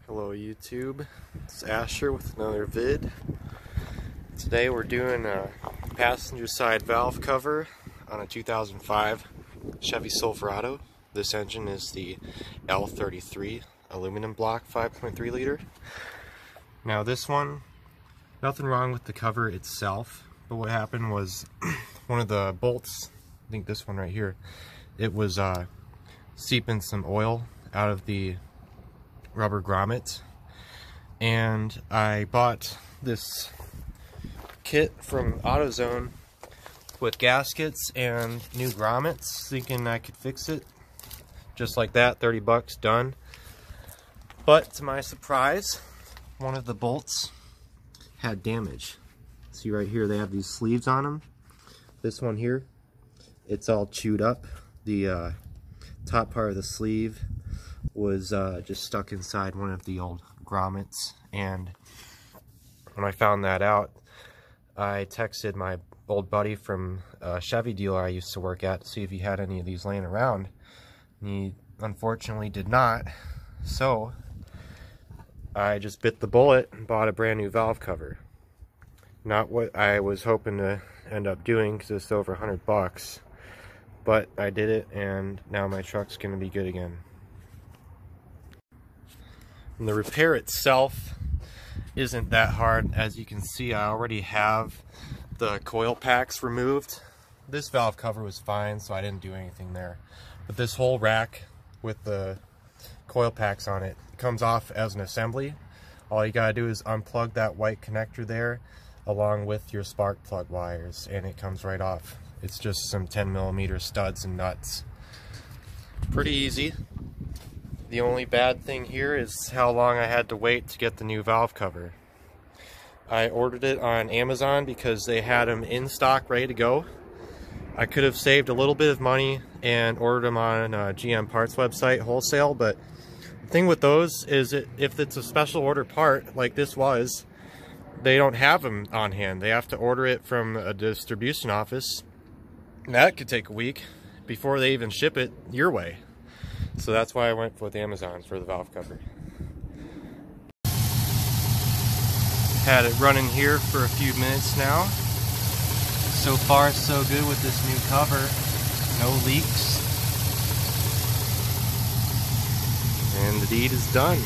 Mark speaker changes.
Speaker 1: Hello YouTube, it's Asher with another vid. Today we're doing a passenger side valve cover on a 2005 Chevy Silverado. This engine is the L33 aluminum block 5.3 liter. Now this one, nothing wrong with the cover itself, but what happened was one of the bolts, I think this one right here, it was seeping some oil out of the rubber grommet, and I bought this kit from AutoZone with gaskets and new grommets, thinking I could fix it just like that. 30 bucks, done. But to my surprise, one of the bolts had damage. See right here, they have these sleeves on them. This one here, it's all chewed up. The top part of the sleeve was just stuck inside one of the old grommets, and when I found that out, I texted my old buddy from a Chevy dealer I used to work at to see if he had any of these laying around. He unfortunately did not, so I just bit the bullet and bought a brand new valve cover. Not what I was hoping to end up doing because it's over 100 bucks, but I did it, and now my truck's gonna be good again. And the repair itself isn't that hard. As you can see, I already have the coil packs removed. This valve cover was fine, so I didn't do anything there. But this whole rack with the coil packs on it comes off as an assembly. All you gotta do is unplug that white connector there along with your spark plug wires, and it comes right off. It's just some 10mm studs and nuts. Pretty easy. The only bad thing here is how long I had to wait to get the new valve cover. I ordered it on Amazon because they had them in stock ready to go. I could have saved a little bit of money and ordered them on a GM parts website wholesale, but the thing with those is if it's a special order part like this was, they don't have them on hand. They have to order it from a distribution office. That could take a week before they even ship it your way. So that's why I went with Amazon for the valve cover. Had it running here for a few minutes now. So far so good with this new cover. No leaks. And the deed is done.